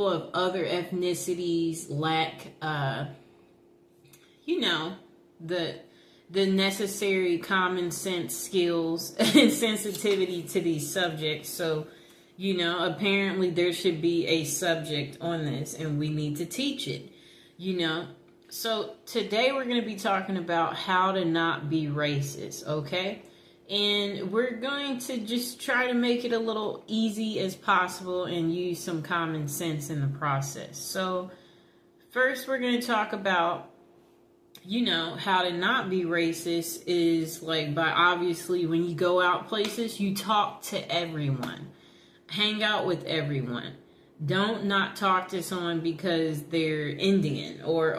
of other ethnicities lack, you know, the necessary common sense skills and sensitivity to these subjects. So, apparently there should be a subject on this, and we need to teach it. So today we're going to be talking about how to not be racist. Okay. And we're going to just try to make it a little easy as possible and use some common sense in the process. So first we're going to talk about, how to not be racist is like by obviously when you go out places, you talk to everyone, hang out with everyone. Don't not talk to someone because they're Indian or,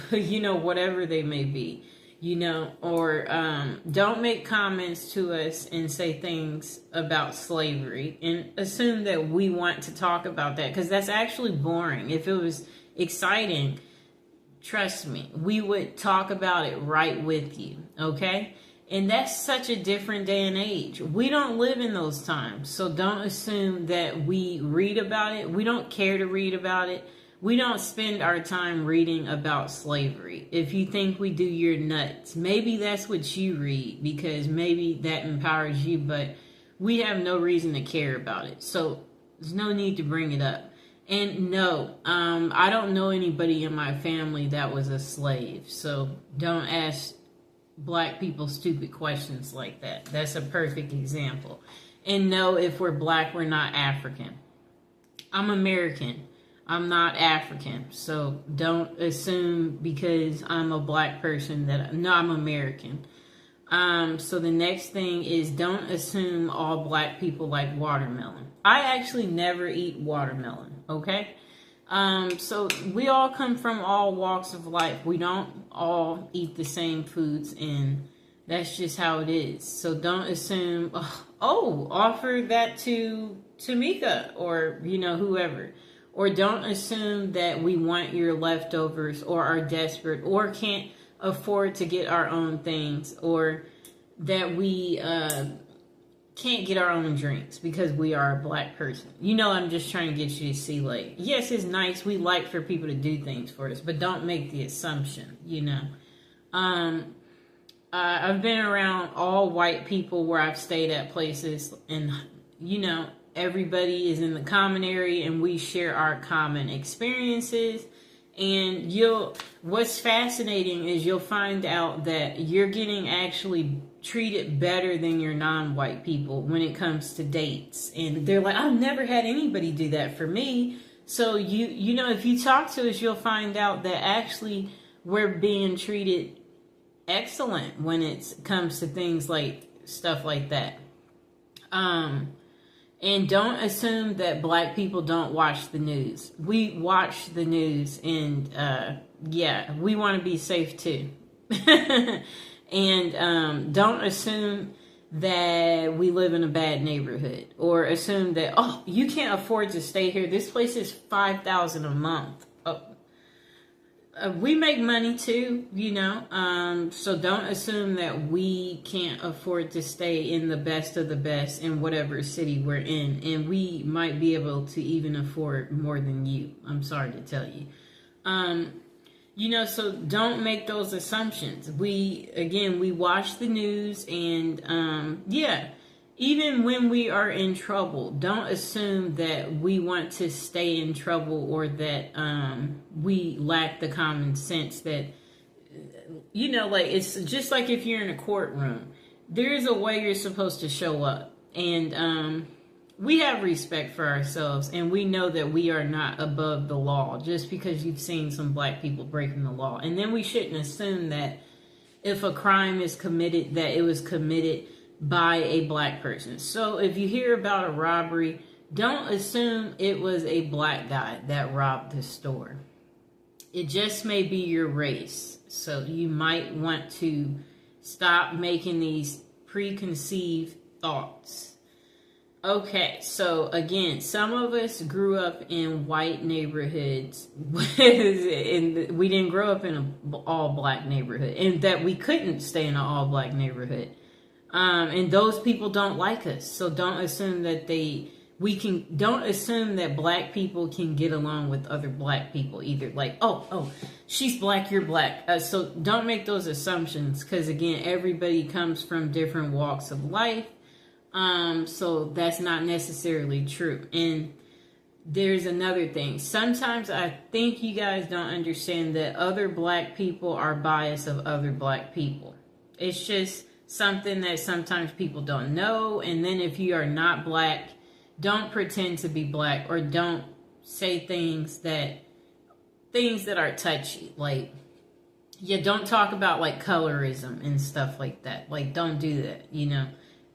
whatever they may be. Or don't make comments to us and say things about slavery and assume that we want to talk about that, because that's actually boring. If it was exciting, trust me, we would talk about it right with you, okay? And that's such a different day and age. We don't live in those times, so don't assume that we read about it. We don't care to read about it. We don't spend our time reading about slavery. If you think we do, you're nuts. Maybe that's what you read because maybe that empowers you, but we have no reason to care about it. So there's no need to bring it up. And no, I don't know anybody in my family that was a slave. So don't ask Black people stupid questions like that. That's a perfect example. And no, if we're Black, we're not African. I'm American. I'm not African, so don't assume because I'm a Black person that, no, I'm American. So the next thing is don't assume all Black people like watermelon. I actually never eat watermelon, okay? So we all come from all walks of life. We don't all eat the same foods, and that's just how it is. So don't assume, offer that to Tamika or, whoever. Or don't assume that we want your leftovers or are desperate or can't afford to get our own things, or that we can't get our own drinks because we are a Black person. I'm just trying to get you to see, like, yes, it's nice. We like for people to do things for us, but don't make the assumption, I've been around all white people where I've stayed at places, and, everybody is in the common area and we share our common experiences. And what's fascinating is you'll find out that you're getting actually treated better than your non-white people when it comes to dates. And they're like, I've never had anybody do that for me. So if you talk to us, you'll find out that actually we're being treated excellent when it comes to things like stuff like that. And don't assume that Black people don't watch the news. We watch the news, and we want to be safe too. And don't assume that we live in a bad neighborhood, or assume that, you can't afford to stay here. This place is $5,000 a month. We make money too, so don't assume that we can't afford to stay in the best of the best in whatever city we're in, and we might be able to even afford more than you. I'm sorry to tell you. So don't make those assumptions. We watch the news, and even when we are in trouble, don't assume that we want to stay in trouble, or that we lack the common sense that, it's just like if you're in a courtroom, there's a way you're supposed to show up. And we have respect for ourselves, and we know that we are not above the law just because you've seen some Black people breaking the law. And then we shouldn't assume that if a crime is committed, that it was committed by a Black person. So if you hear about a robbery, don't assume it was a Black guy that robbed the store. It just may be your race. So you might want to stop making these preconceived thoughts. Okay, so again, some of us grew up in white neighborhoods, and we didn't grow up in an all-Black neighborhood, and that we couldn't stay in an all-Black neighborhood. And those people don't like us, so don't assume that we don't assume that black people can get along with other black people either. Like, oh, she's black, you're black. So don't make those assumptions, because again, everybody comes from different walks of life. So that's not necessarily true. And there's another thing. Sometimes I think you guys don't understand that other black people are biased of other black people. It's just something that sometimes people don't know. And then if you are not black, don't pretend to be black, or don't say things that are touchy. Like, yeah, don't talk about like colorism and stuff like that. Like, don't do that, you know.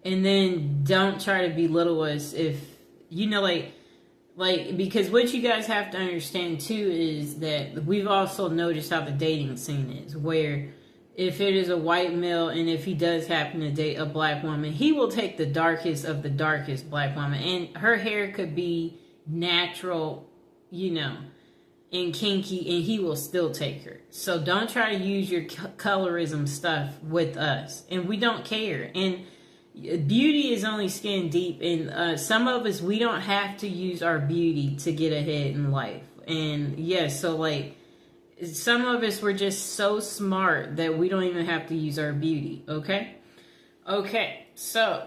And then don't try to belittle us if, you know, like, because what you guys have to understand too is that we've also noticed how the dating scene is, where if it is a white male and if he does happen to date a black woman, he will take the darkest of the darkest black woman, and her hair could be natural, you know, and kinky, and he will still take her. So don't try to use your colorism stuff with us, and we don't care. And beauty is only skin deep, and some of us, we don't have to use our beauty to get ahead in life. And yes, so like some of us, we're just so smart that we don't even have to use our beauty. Okay, so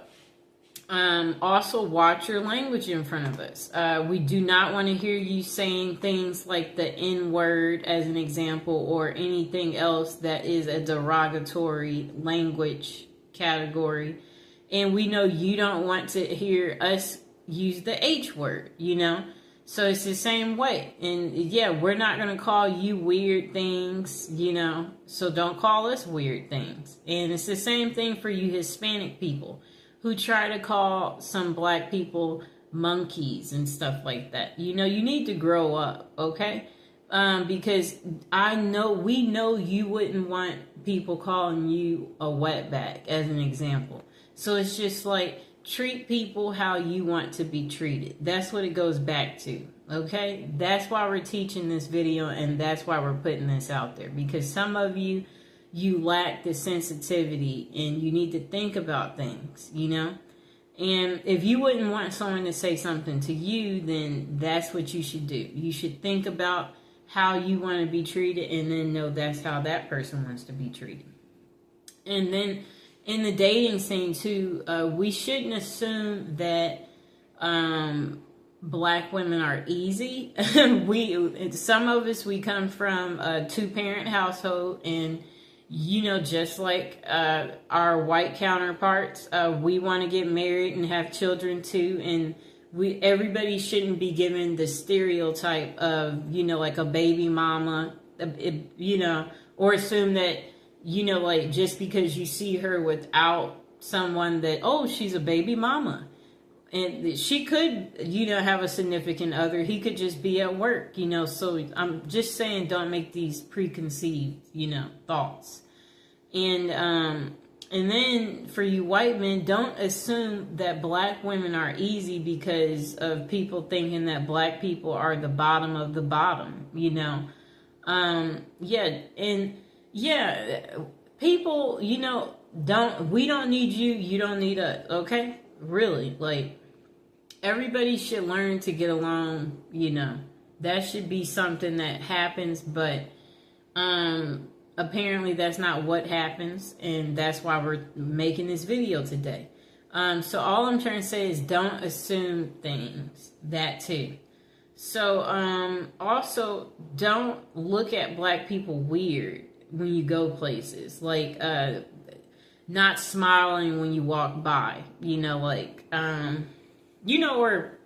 also watch your language in front of us. We do not want to hear you saying things like the N-word as an example, or anything else that is a derogatory language category. And we know you don't want to hear us use the H word, you know? So it's the same way. And yeah, we're not going to call you weird things, you know? So don't call us weird things. And it's the same thing for you Hispanic people who try to call some black people monkeys and stuff like that. You know, you need to grow up, okay? Because we know you wouldn't want people calling you a wetback as an example. So it's just like, treat people how you want to be treated. That's what it goes back to, okay? That's why we're teaching this video, and that's why we're putting this out there. Because some of you lack the sensitivity, and you need to think about things, you know? And if you wouldn't want someone to say something to you, then that's what you should do. You should think about how you want to be treated, and then know that's how that person wants to be treated. And then in the dating scene too, we shouldn't assume that black women are easy. Some of us, we come from a 2-parent household, and you know, just like our white counterparts, we want to get married and have children too. And everybody shouldn't be given the stereotype of, you know, like a baby mama, you know, or assume that, you know, like just because you see her without someone that, oh, she's a baby mama. And she could, you know, have a significant other. He could just be at work, you know. So I'm just saying, don't make these preconceived, you know, thoughts. And then for you white men, don't assume that black women are easy because of people thinking that black people are the bottom of the bottom, you know. People, you know, we don't need you, you don't need us, okay? Really, like, everybody should learn to get along, you know. That should be something that happens, but apparently that's not what happens, and that's why we're making this video today. So all I'm trying to say is don't assume things, that too. So also don't look at black people weird when you go places, like not smiling when you walk by, you know, like you know, or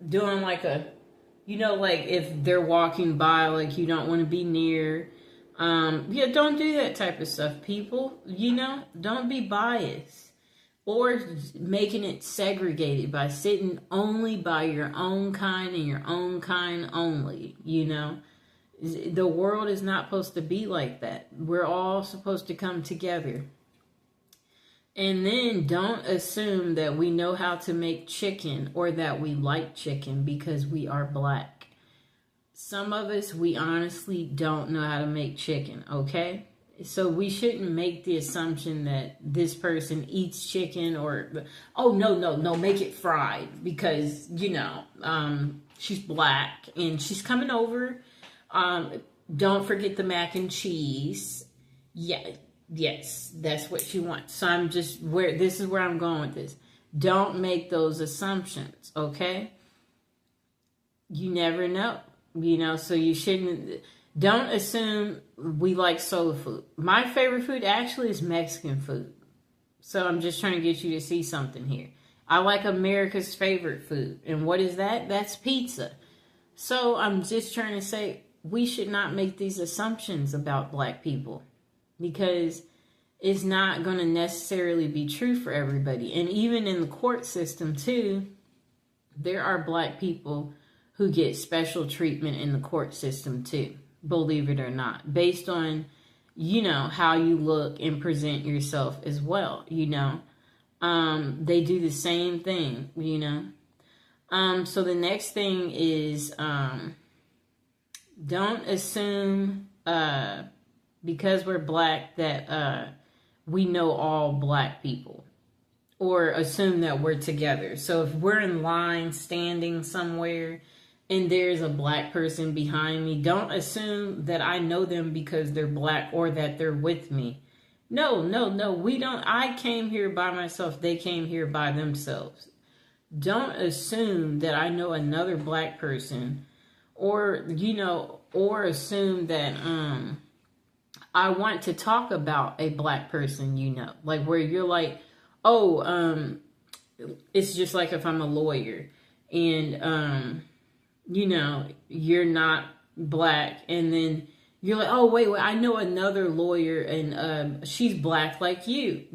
doing like you know, like if they're walking by, like you don't want to be near. Yeah, don't do that type of stuff, people. You know, don't be biased or making it segregated by sitting only by your own kind and your own kind only. You know, the world is not supposed to be like that. We're all supposed to come together. And then don't assume that we know how to make chicken or that we like chicken because we are black. Some of us, we honestly don't know how to make chicken, okay? So we shouldn't make the assumption that this person eats chicken, or, oh, no, make it fried because, she's black and she's coming over. Don't forget the mac and cheese. Yeah, yes, that's what she wants. So this is where I'm going with this. Don't make those assumptions, okay? You never know, so you shouldn't. Don't assume we like soul food. My favorite food actually is Mexican food. So I'm just trying to get you to see something here. I like America's favorite food. And what is that? That's pizza. So I'm just trying to say we should not make these assumptions about black people, because it's not going to necessarily be true for everybody. And even in the court system too, there are black people who get special treatment in the court system too, believe it or not, based on, how you look and present yourself as well, they do the same thing, so the next thing is, don't assume, because we're black that, we know all black people, or assume that we're together. So if we're in line standing somewhere and there's a black person behind me, don't assume that I know them because they're black or that they're with me. No, we don't. I came here by myself. They came here by themselves. Don't assume that I know another black person, or, or assume that, I want to talk about a black person, like where you're like, oh, it's just like if I'm a lawyer and, you're not black, and then you're like, oh, wait, I know another lawyer and she's black like you,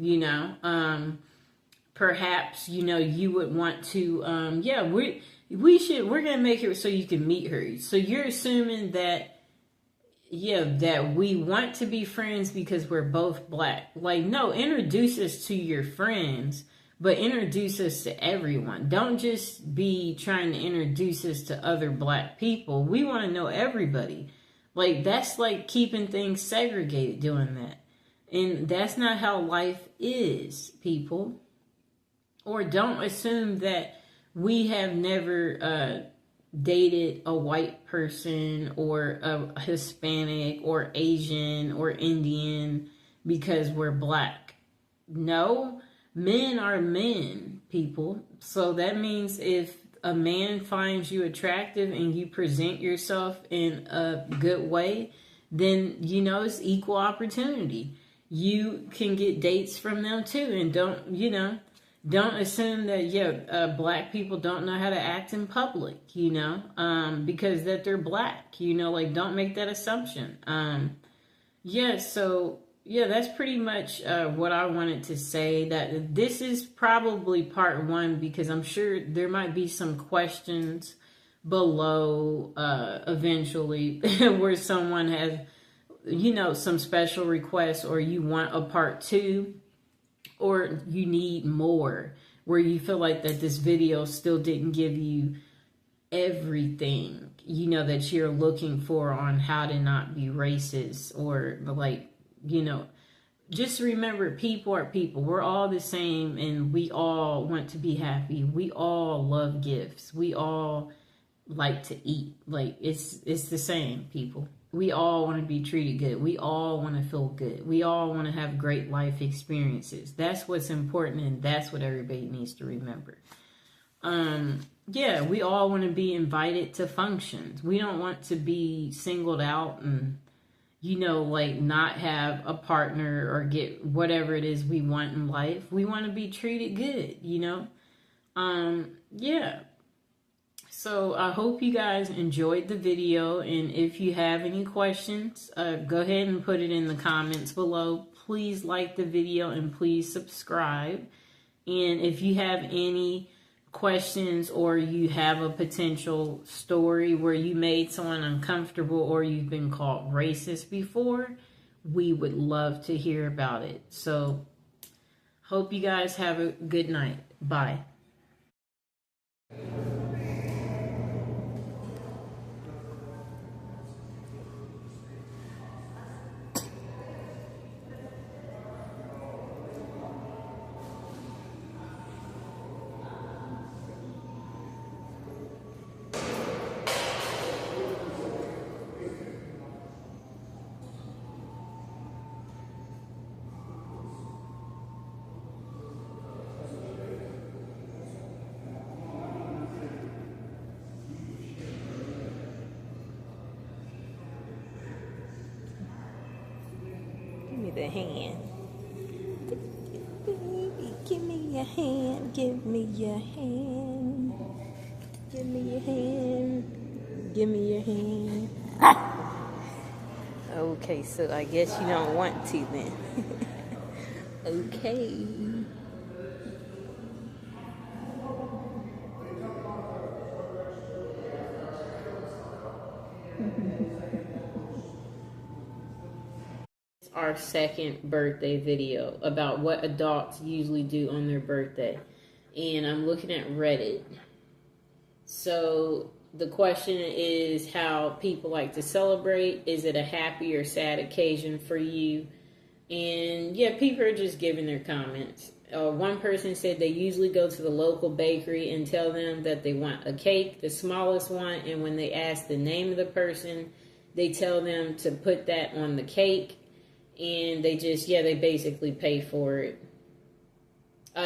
perhaps, you would want to, we're going to make it so you can meet her. So you're assuming that, that we want to be friends because we're both black. Like, no, introduce us to your friends, but introduce us to everyone. Don't just be trying to introduce us to other black people. We want to know everybody. Like, that's like keeping things segregated, doing that. And that's not how life is, people. Or don't assume that we have never dated a white person or a Hispanic or Asian or Indian because we're black. No, men are men, people. So that means if a man finds you attractive and you present yourself in a good way, then, it's equal opportunity. You can get dates from them too. And don't assume that, black people don't know how to act in public, because that they're black, don't make that assumption. That's pretty much what I wanted to say. That this is probably part one, because I'm sure there might be some questions below eventually where someone has, some special requests, or you want a part two, or you need more, where you feel like that this video still didn't give you everything, that you're looking for on how to not be racist, or like, just remember, people are people. We're all the same, and we all want to be happy. We all love gifts. We all like to eat. Like, it's the same, people. We all want to be treated good. We all want to feel good. We all want to have great life experiences. That's what's important, and that's what everybody needs to remember. We all want to be invited to functions. We don't want to be singled out and, not have a partner or get whatever it is we want in life. We want to be treated good, So I hope you guys enjoyed the video, and if you have any questions, go ahead and put it in the comments below. Please like the video and please subscribe. And if you have any questions, or you have a potential story where you made someone uncomfortable, or you've been called racist before, we would love to hear about it. So hope you guys have a good night. Bye. the hand. Baby, give me your hand. Give me your hand. Give me your hand. Give me your hand. Okay, so I guess you don't want to then. Okay. Our second birthday video about what adults usually do on their birthday. And I'm looking at Reddit. So the question is how people like to celebrate. Is it a happy or sad occasion for you? And yeah, people are just giving their comments. One person said they usually go to the local bakery and tell them that they want a cake, the smallest one, and when they ask the name of the person, they tell them to put that on the cake, and they basically pay for it.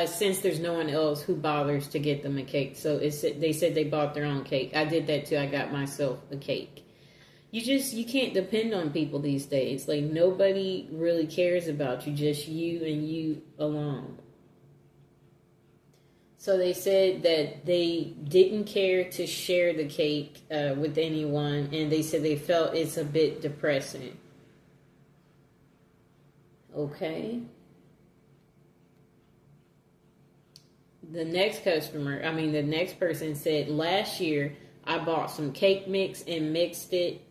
Since there's no one else who bothers to get them a cake. So they said they bought their own cake. I did that too. I got myself a cake. You can't depend on people these days. Like, nobody really cares about you, just you and you alone. So they said that they didn't care to share the cake with anyone, and they said they felt it's a bit depressing. Okay. The next person said, last year I bought some cake mix and mixed it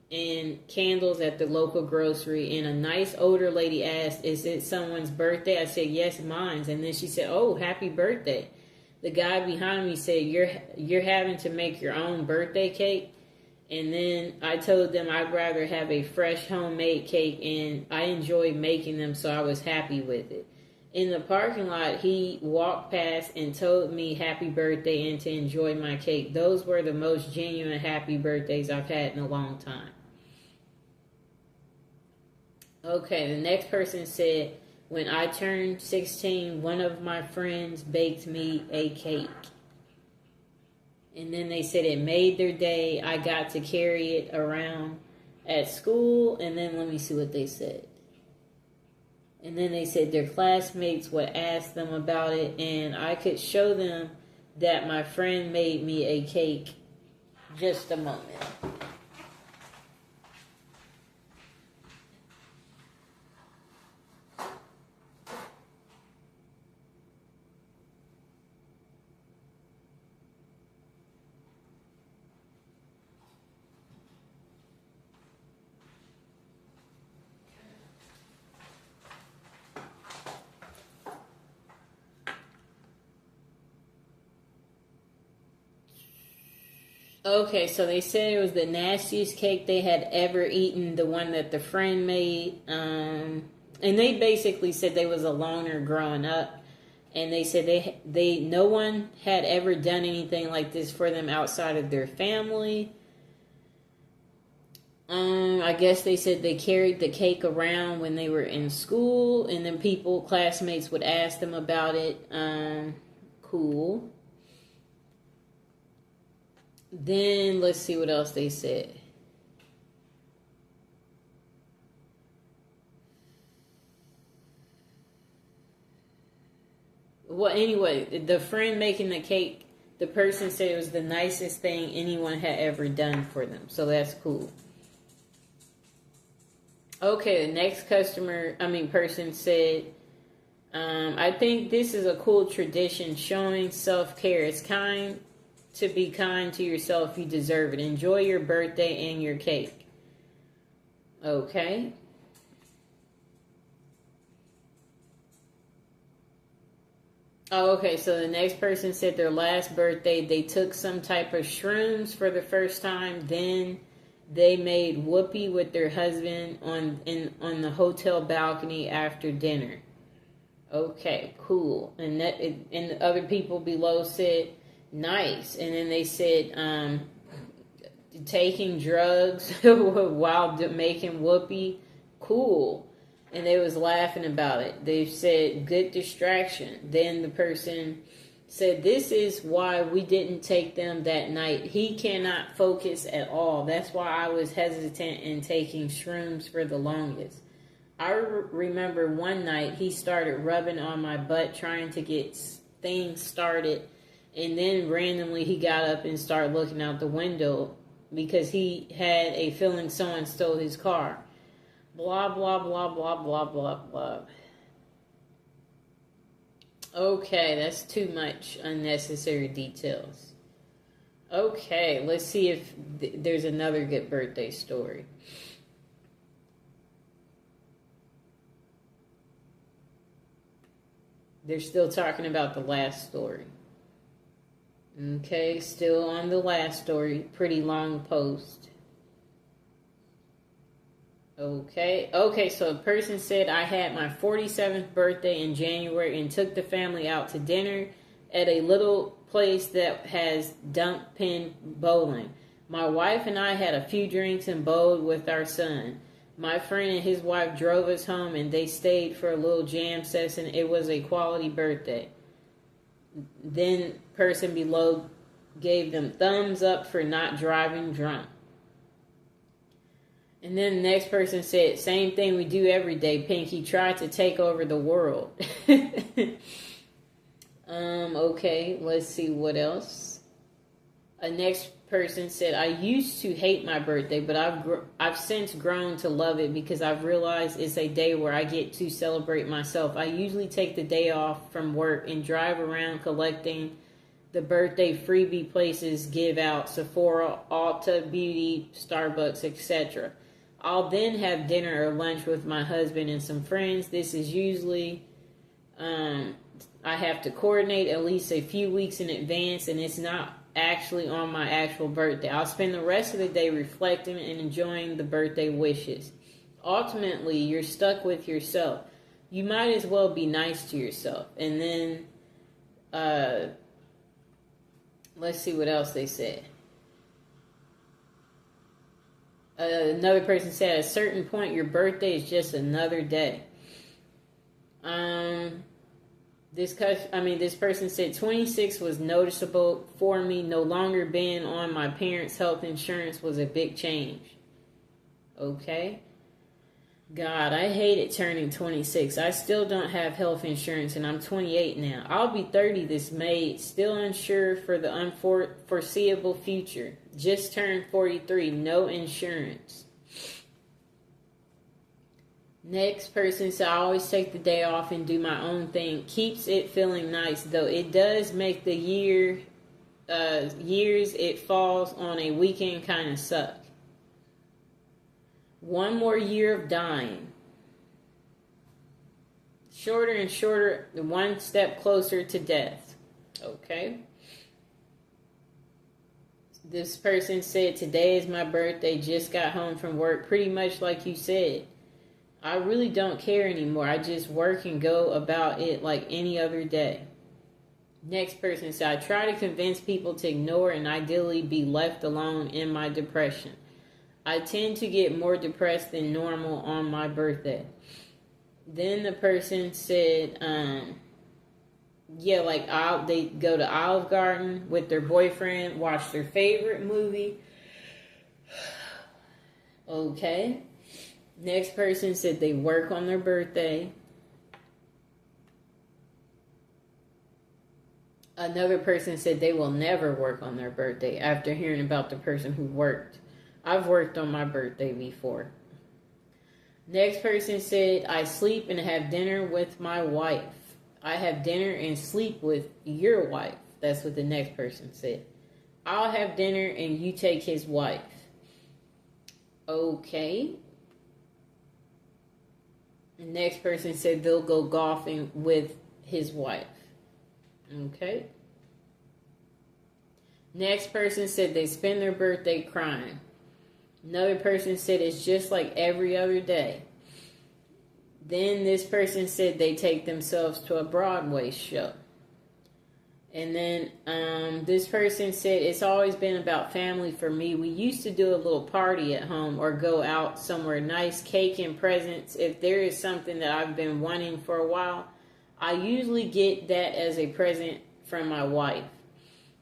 in candles at the local grocery, and a nice older lady asked, is it someone's birthday? I said, yes, mine's. And then she said, oh, happy birthday. The guy behind me said, you're having to make your own birthday cake? And then I told them I'd rather have a fresh homemade cake, and I enjoy making them, so I was happy with it. In the parking lot, he walked past and told me happy birthday and to enjoy my cake. Those were the most genuine happy birthdays I've had in a long time. Okay, the next person said, when I turned 16, one of my friends baked me a cake. And then they said it made their day. I got to carry it around at school. And then let me see what they said. And then they said their classmates would ask them about it, and I could show them that my friend made me a cake. Just a moment. Okay, so they said it was the nastiest cake they had ever eaten, the one that the friend made. And they basically said they was a loner growing up. And they said they no one had ever done anything like this for them outside of their family. I guess they said they carried the cake around when they were in school, and then classmates would ask them about it. Cool. Then let's see what else they said. Well, anyway, the friend making the cake, the person said it was the nicest thing anyone had ever done for them. So that's cool. Okay, the next person said, I think this is a cool tradition showing self-care. It's kind to be kind to yourself. You deserve it. Enjoy your birthday and your cake. Okay. Oh, okay, so the next person said their last birthday, they took some type of shrooms for the first time. Then they made whoopee with their husband on the hotel balcony after dinner. Okay, cool. And the other people below said, nice. And then they said, taking drugs while making whoopee, cool. And they was laughing about it. They said, good distraction. Then the person said, this is why we didn't take them that night. He cannot focus at all. That's why I was hesitant in taking shrooms for the longest. remember one night he started rubbing on my butt trying to get things started, and then randomly he got up and started looking out the window because he had a feeling someone stole his car. Blah, blah, blah, blah, blah, blah, blah. Okay, that's too much unnecessary details. Okay, let's see if there's another good birthday story. They're still talking about the last story. Okay, still on the last story. Pretty long post. Okay, so a person said, I had my 47th birthday in January and took the family out to dinner at a little place that has dunk pin bowling. My wife and I had a few drinks and bowled with our son. My friend and his wife drove us home and they stayed for a little jam session. It was a quality birthday. Then person below gave them thumbs up for not driving drunk. And then the next person said, same thing we do every day, Pinky. Tried to take over the world. Okay, let's see what else. A next person said, I used to hate my birthday, but I've since grown to love it because I've realized it's a day where I get to celebrate myself. I usually take the day off from work and drive around collecting the birthday freebie places give out, Sephora, Ulta Beauty, Starbucks, etc. I'll then have dinner or lunch with my husband and some friends. This is usually, I have to coordinate at least a few weeks in advance, and it's not actually on my actual birthday. I'll spend the rest of the day reflecting and enjoying the birthday wishes. Ultimately, you're stuck with yourself. You might as well be nice to yourself. And then, let's see what else they said. Another person said, at a certain point, your birthday is just another day. This person said 26 was noticeable for me. No longer being on my parents' health insurance was a big change. Okay. God, I hated turning 26. I still don't have health insurance and I'm 28 now. I'll be 30 this May, still unsure for the unforeseeable future. Just turned 43, no insurance. Next person said, I always take the day off and do my own thing. Keeps it feeling nice, though. It does make the years it falls on a weekend kind of suck. One more year of dying. Shorter and shorter, one step closer to death. Okay. This person said, today is my birthday, just got home from work. Pretty much like you said. I really don't care anymore. I just work and go about it like any other day. Next person said, I try to convince people to ignore and ideally be left alone in my depression. I tend to get more depressed than normal on my birthday. Then the person said, they go to Olive Garden with their boyfriend, watch their favorite movie. Okay. Next person said they work on their birthday. Another person said they will never work on their birthday after hearing about the person who worked. I've worked on my birthday before. Next person said, I sleep and have dinner with my wife. I have dinner and sleep with your wife. That's what the next person said. I'll have dinner and you take his wife. Okay. The next person said they'll go golfing with his wife. Okay. Next person said they spend their birthday crying. Another person said it's just like every other day. Then this person said they take themselves to a Broadway show. And then this person said it's always been about family for me. We used to do a little party at home or go out somewhere nice, cake and presents. If there is something that I've been wanting for a while, I usually get that as a present from my wife.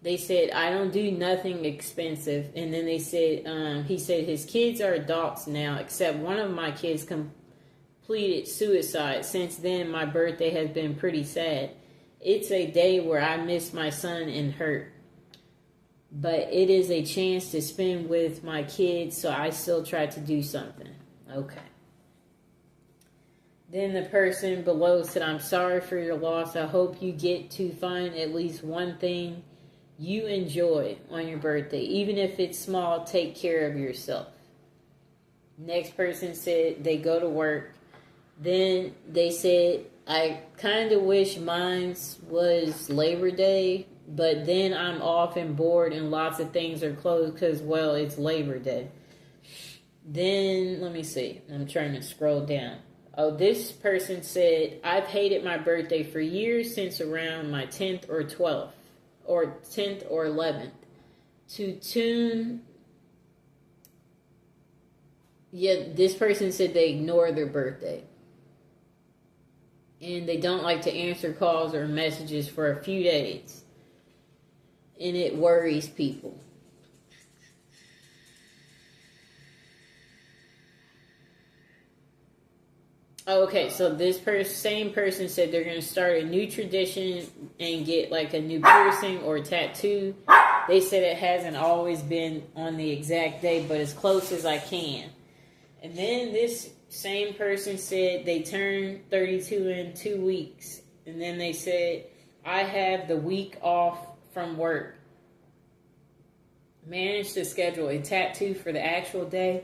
They said, I don't do nothing expensive. And then they said, he said his kids are adults now, except one of my kids pleaded suicide. Since then, my birthday has been pretty sad. It's a day where I miss my son and hurt. But it is a chance to spend with my kids, so I still try to do something. Okay. Then the person below said, I'm sorry for your loss. I hope you get to find at least one thing you enjoy on your birthday. Even if it's small, take care of yourself. Next person said they go to work. Then they said, I kind of wish mine was Labor Day, but then I'm off and bored and lots of things are closed because, well, it's Labor Day. Then, let me see. I'm trying to scroll down. Oh, this person said, I've hated my birthday for years since around my 10th or 12th, or 10th or 11th. This person said they ignore their birthday. And they don't like to answer calls or messages for a few days. And it worries people. Okay, so this same person said they're going to start a new tradition and get like a new piercing or tattoo. They said it hasn't always been on the exact day, but as close as I can. And then this same person said they turned 32 in 2 weeks. And then they said, I have the week off from work. Managed to schedule a tattoo for the actual day.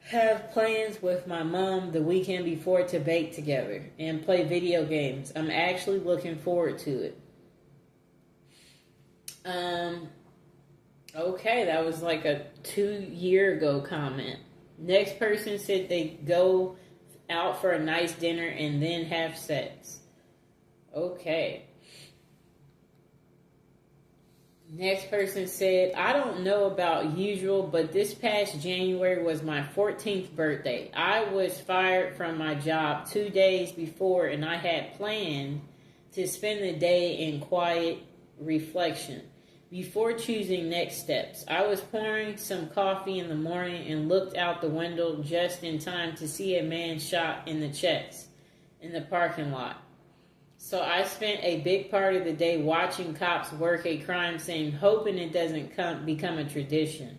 Have plans with my mom the weekend before to bake together and play video games. I'm actually looking forward to it. Okay, that was like a 2-year ago comment. Next person said they go out for a nice dinner and then have sex. Okay. Next person said, I don't know about usual, but this past January was my 14th birthday. I was fired from my job 2 days before, and I had planned to spend the day in quiet reflection before choosing next steps. I was pouring some coffee in the morning and looked out the window just in time to see a man shot in the chest in the parking lot. So I spent a big part of the day watching cops work a crime scene, hoping it doesn't become a tradition.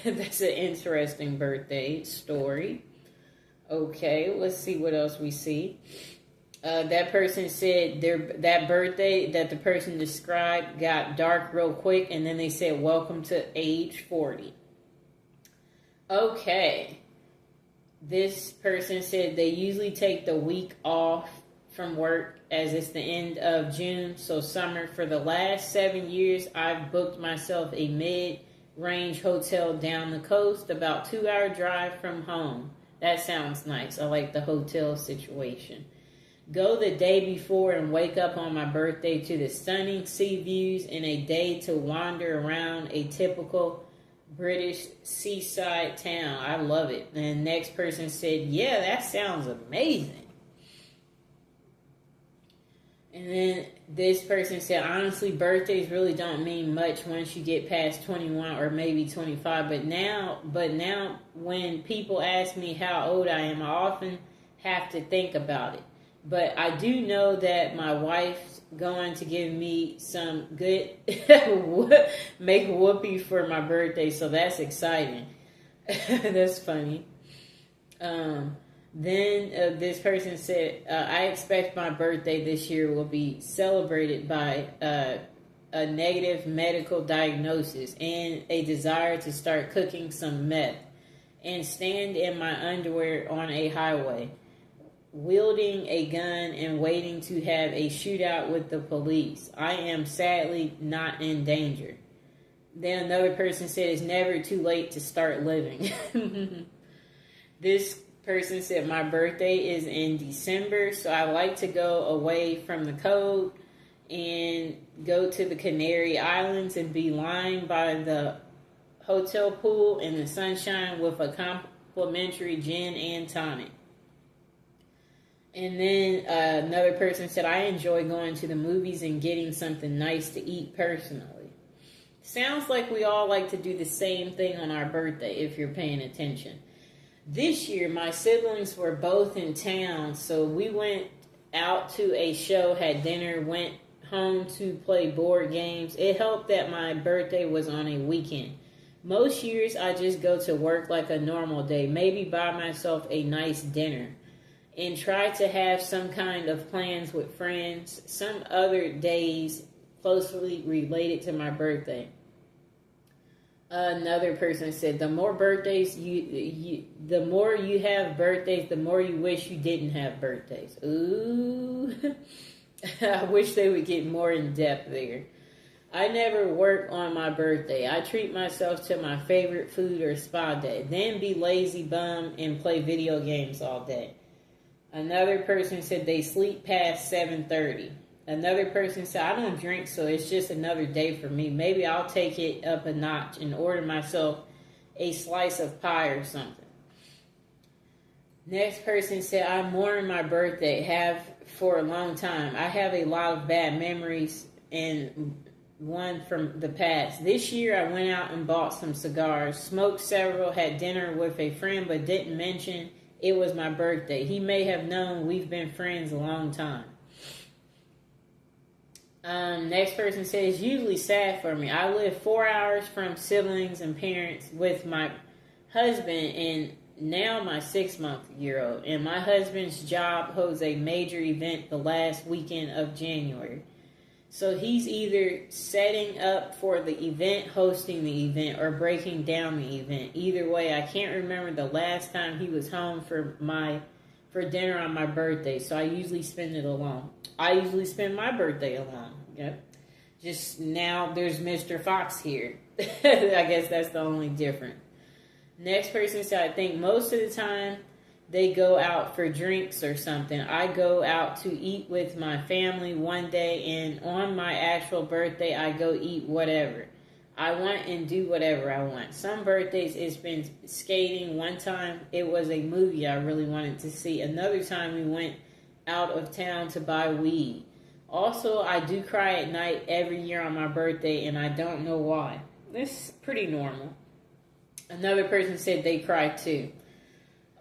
That's an interesting birthday story. Okay, let's see what else we see. That person said that birthday that the person described got dark real quick, and then they said, welcome to age 40. Okay. This person said they usually take the week off from work as it's the end of June, so summer. For the last 7 years, I've booked myself a mid-range hotel down the coast, about 2-hour drive from home. That sounds nice. I like the hotel situation. Go the day before and wake up on my birthday to the stunning sea views and a day to wander around a typical British seaside town. I love it. And the next person said, yeah, that sounds amazing. And then this person said, honestly, birthdays really don't mean much once you get past 21 or maybe 25. But now when people ask me how old I am, I often have to think about it. But I do know that my wife's going to give me some good make whoopee for my birthday. So that's exciting. That's funny. Then this person said, I expect my birthday this year will be celebrated by a negative medical diagnosis and a desire to start cooking some meth and stand in my underwear on a highway, wielding a gun and waiting to have a shootout with the police. I am sadly not in danger. Then another person said, it's never too late to start living. This person said, my birthday is in December, so I like to go away from the cold and go to the Canary Islands and be lying by the hotel pool in the sunshine with a complimentary gin and tonic. And then another person said, I enjoy going to the movies and getting something nice to eat personally. Sounds like we all like to do the same thing on our birthday if you're paying attention. This year, my siblings were both in town, so we went out to a show, had dinner, went home to play board games. It helped that my birthday was on a weekend. Most years, I just go to work like a normal day, maybe buy myself a nice dinner, and try to have some kind of plans with friends. Some other days closely related to my birthday. Another person said, the more birthdays the more you have birthdays, the more you wish you didn't have birthdays. Ooh, I wish they would get more in depth there. I never work on my birthday. I treat myself to my favorite food or spa day, then be lazy bum and play video games all day. Another person said they sleep past 7:30. Another person said, I don't drink, so it's just another day for me. Maybe I'll take it up a notch and order myself a slice of pie or something. Next person said, I mourn my birthday, have for a long time. I have a lot of bad memories and one from the past. This year I went out and bought some cigars, smoked several, had dinner with a friend, but didn't mention it was my birthday. He may have known we've been friends a long time. Next person says, it's usually sad for me. I live 4 hours from siblings and parents with my husband and now my 6-month-old. And my husband's job holds a major event the last weekend of January. So he's either setting up for the event, hosting the event, or breaking down the event. Either way, I can't remember the last time he was home for dinner on my birthday, so I usually spend it alone. I usually spend my birthday alone. Yep. Just now there's Mr. Fox here. I guess that's the only difference. Next person said, I think most of the time they go out for drinks or something. I go out to eat with my family one day, and on my actual birthday I go eat whatever I want and do whatever I want. Some birthdays it's been skating. One time it was a movie I really wanted to see. Another time we went out of town to buy weed. Also, I do cry at night every year on my birthday, and I don't know why. This is pretty normal. Another person said they cry too.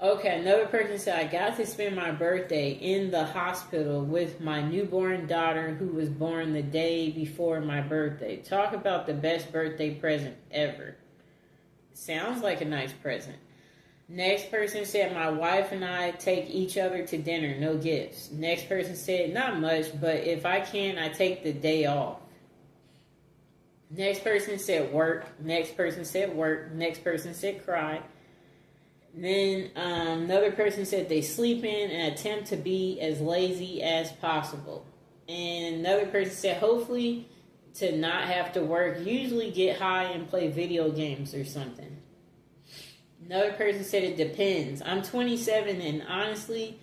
Okay, another person said, I got to spend my birthday in the hospital with my newborn daughter who was born the day before my birthday. Talk about the best birthday present ever. Sounds like a nice present. Next person said, my wife and I take each other to dinner, no gifts. Next person said, not much, but if I can, I take the day off. Next person said work. Next person said work. Next person said cry. Then another person said they sleep in and attempt to be as lazy as possible. And another person said hopefully to not have to work, usually get high and play video games or something. Another person said it depends. I'm 27 and honestly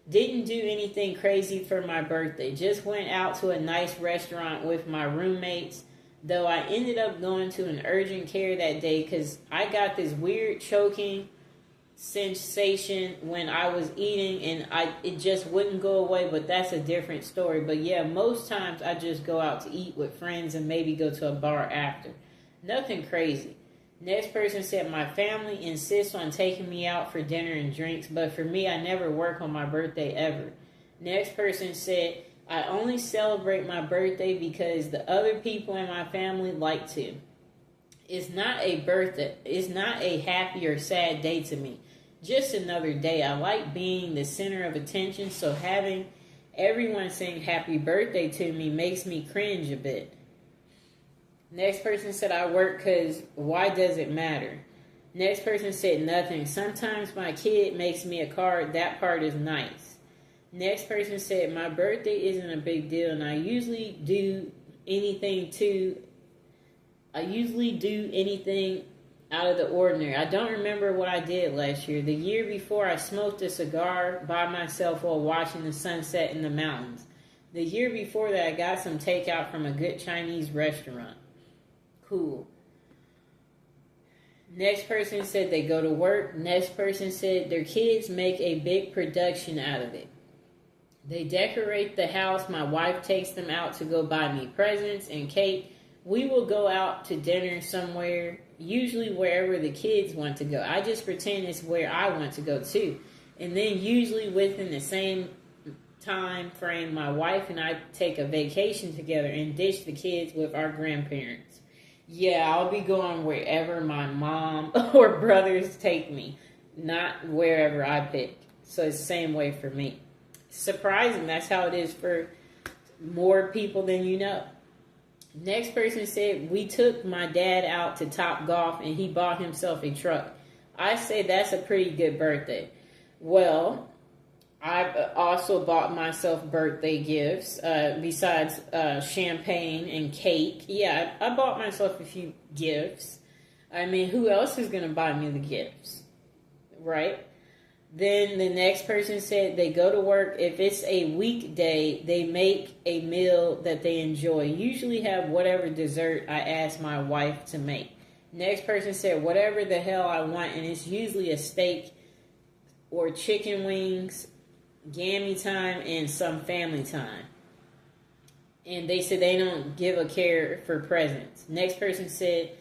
didn't do anything crazy for my birthday. Just went out to a nice restaurant with my roommates. Though I ended up going to an urgent care that day because I got this weird choking sensation when I was eating and it just wouldn't go away, but that's a different story. But yeah, most times I just go out to eat with friends and maybe go to a bar after. Nothing crazy. Next person said, my family insists on taking me out for dinner and drinks, but for me, I never work on my birthday ever. Next person said, I only celebrate my birthday because the other people in my family like to. It's not a birthday. It's not a happy or sad day to me. Just another day. I like being the center of attention, so having everyone saying happy birthday to me makes me cringe a bit. Next person said, I work because why does it matter? Next person said nothing. Sometimes my kid makes me a card. That part is nice. Next person said, my birthday isn't a big deal, and I usually do anything out of the ordinary. I don't remember what I did last year. The year before, I smoked a cigar by myself while watching the sunset in the mountains. The year before that, I got some takeout from a good Chinese restaurant. Cool. Next person said they go to work. Next person said their kids make a big production out of it. They decorate the house. My wife takes them out to go buy me presents and cake. we will go out to dinner somewhere, usually wherever the kids want to go. I just pretend it's where I want to go too. And then usually within the same time frame, my wife and I take a vacation together and dish the kids with our grandparents. Yeah, I'll be going wherever my mom or brothers take me, not wherever I pick. So it's the same way for me. Surprising, that's how it is for more people than you know. Next person said, we took my dad out to Top Golf and he bought himself a truck. I say that's a pretty good birthday. Well, I also bought myself birthday gifts besides champagne and cake. Yeah, I bought myself a few gifts. I mean, who else is going to buy me the gifts? Right? Then the next person said they go to work. If it's a weekday, they make a meal that they enjoy. Usually have whatever dessert I ask my wife to make. Next person said whatever the hell I want, and it's usually a steak or chicken wings, gammy time, and some family time. And they said they don't give a care for presents. Next person said,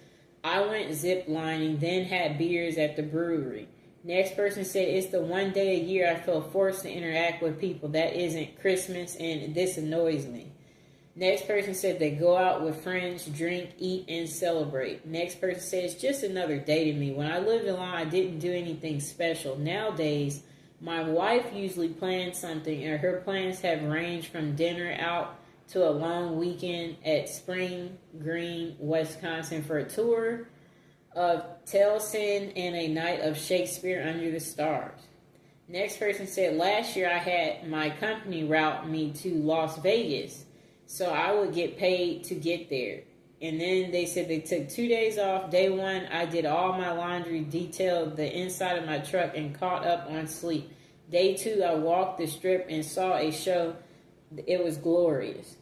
I went zip lining, then had beers at the brewery. Next person said, it's the one day a year I feel forced to interact with people. That isn't Christmas, and this annoys me. Next person said they go out with friends, drink, eat, and celebrate. Next person said, it's just another day to me. When I lived alone, I didn't do anything special. Nowadays, my wife usually plans something, and her plans have ranged from dinner out to a long weekend at Spring Green, Wisconsin for a tour of Tellson and a night of Shakespeare under the stars. Next person said, last year I had my company route me to Las Vegas, so I would get paid to get there. And then they said they took 2 days off. Day one, I did all my laundry, detailed the inside of my truck, and caught up on sleep. Day two, I walked the strip and saw a show. It was glorious.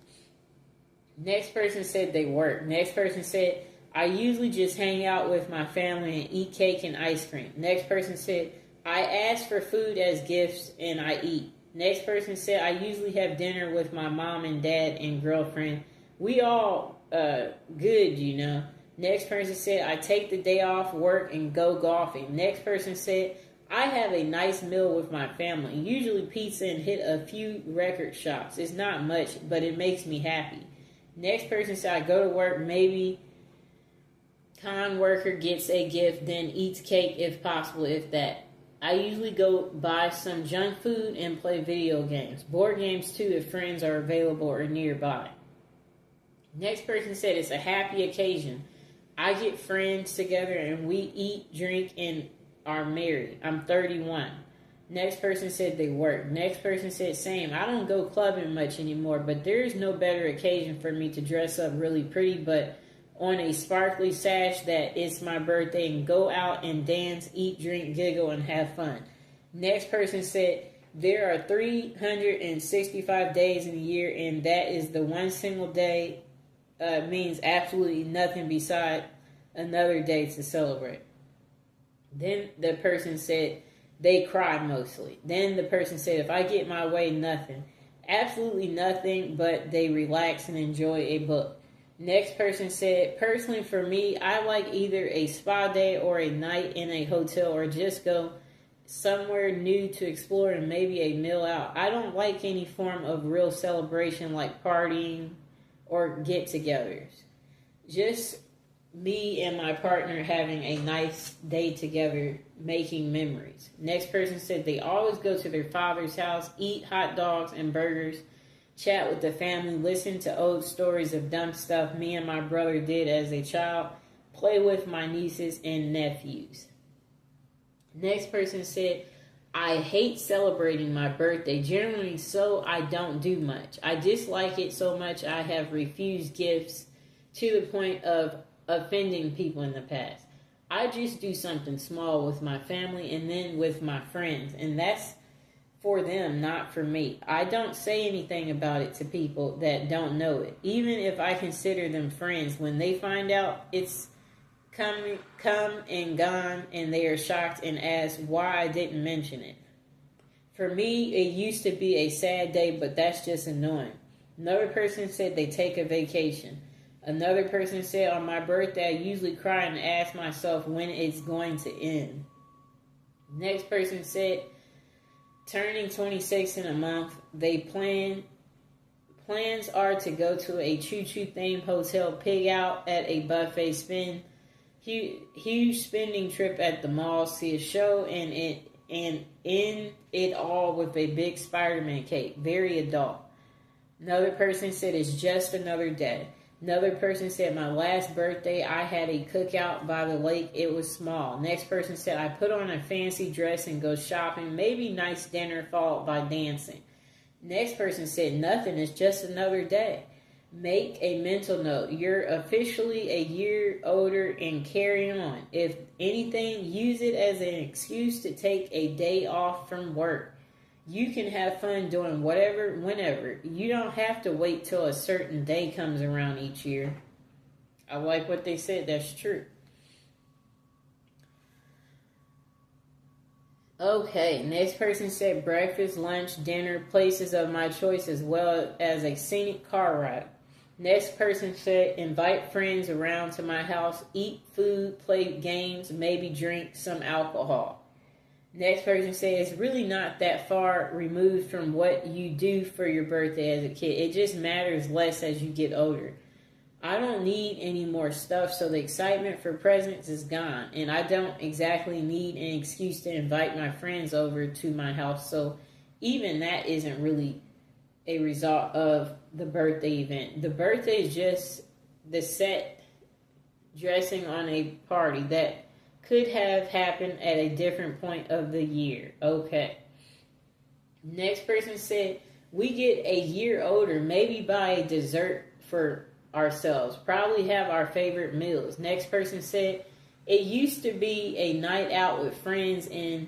Next person said they work. Next person said, I usually just hang out with my family and eat cake and ice cream. Next person said, I ask for food as gifts and I eat. Next person said, I usually have dinner with my mom and dad and girlfriend. We all good, you know. Next person said, I take the day off work and go golfing. Next person said, I have a nice meal with my family. Usually pizza and hit a few record shops. It's not much, but it makes me happy. Next person said, I go to work, maybe con worker gets a gift, then eats cake if possible, if that. I usually go buy some junk food and play video games. Board games too if friends are available or nearby. Next person said it's a happy occasion. I get friends together and we eat, drink, and are married. I'm 31. Next person said they work. Next person said same. I don't go clubbing much anymore, but there is no better occasion for me to dress up really pretty, but on a sparkly sash that it's my birthday and go out and dance, eat, drink, giggle, and have fun. Next person said there are 365 days in a year, and that is the one single day means absolutely nothing beside another day to celebrate. Then the person said they cry mostly. Then the person said, if I get my way, nothing. Absolutely nothing, but they relax and enjoy a book. Next person said, personally for me, I like either a spa day or a night in a hotel or just go somewhere new to explore and maybe a meal out. I don't like any form of real celebration like partying or get-togethers. Just me and my partner having a nice day together, making memories. Next person said they always go to their father's house, eat hot dogs and burgers, chat with the family, listen to old stories of dumb stuff me and my brother did as a child, play with my nieces and nephews. Next person said, I hate celebrating my birthday, generally so I don't do much. I dislike it so much I have refused gifts to the point of offending people in the past. I just do something small with my family and then with my friends, and that's for them, not for me. I don't say anything about it to people that don't know it. Even if I consider them friends, when they find out it's come and gone and they are shocked and ask why I didn't mention it. For me, it used to be a sad day, but that's just annoying. Another person said they take a vacation. Another person said, on my birthday, I usually cry and ask myself when it's going to end. Next person said, turning 26 in a month, plans are to go to a choo-choo themed hotel, pig out at a buffet, spend huge spending trip at the mall, see a show, and end it all with a big Spider-Man cake. Very adult. Another person said, it's just another day. Another person said, my last birthday, I had a cookout by the lake. It was small. Next person said, I put on a fancy dress and go shopping. Maybe nice dinner followed by dancing. Next person said, nothing. It's just another day. Make a mental note. You're officially a year older and carry on. If anything, use it as an excuse to take a day off from work. You can have fun doing whatever, whenever. You don't have to wait till a certain day comes around each year. I like what they said. That's true. Okay, next person said breakfast, lunch, dinner, places of my choice, as well as a scenic car ride. Next person said invite friends around to my house, eat food, play games, maybe drink some alcohol. Next person says, it's really not that far removed from what you do for your birthday as a kid. It just matters less as you get older. I don't need any more stuff, so the excitement for presents is gone. And I don't exactly need an excuse to invite my friends over to my house. So even that isn't really a result of the birthday event. The birthday is just the set dressing on a party that could have happened at a different point of the year. Okay. Next person said, we get a year older, maybe buy a dessert for ourselves. Probably have our favorite meals. Next person said, it used to be a night out with friends and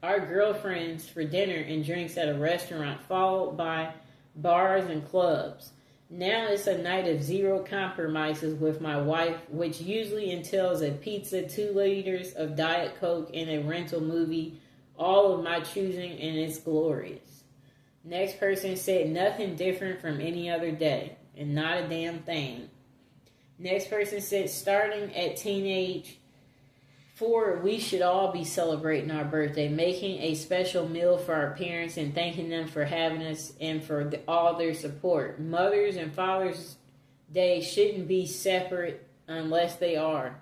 our girlfriends for dinner and drinks at a restaurant, followed by bars and clubs. Now it's a night of zero compromises with my wife, which usually entails a pizza, 2 liters of Diet Coke, and a rental movie, all of my choosing, and it's glorious. Next person said, nothing different from any other day, and not a damn thing. Next person said, starting at teenage 4, we should all be celebrating our birthday, making a special meal for our parents and thanking them for having us and for all their support. Mother's and Father's Day shouldn't be separate unless they are.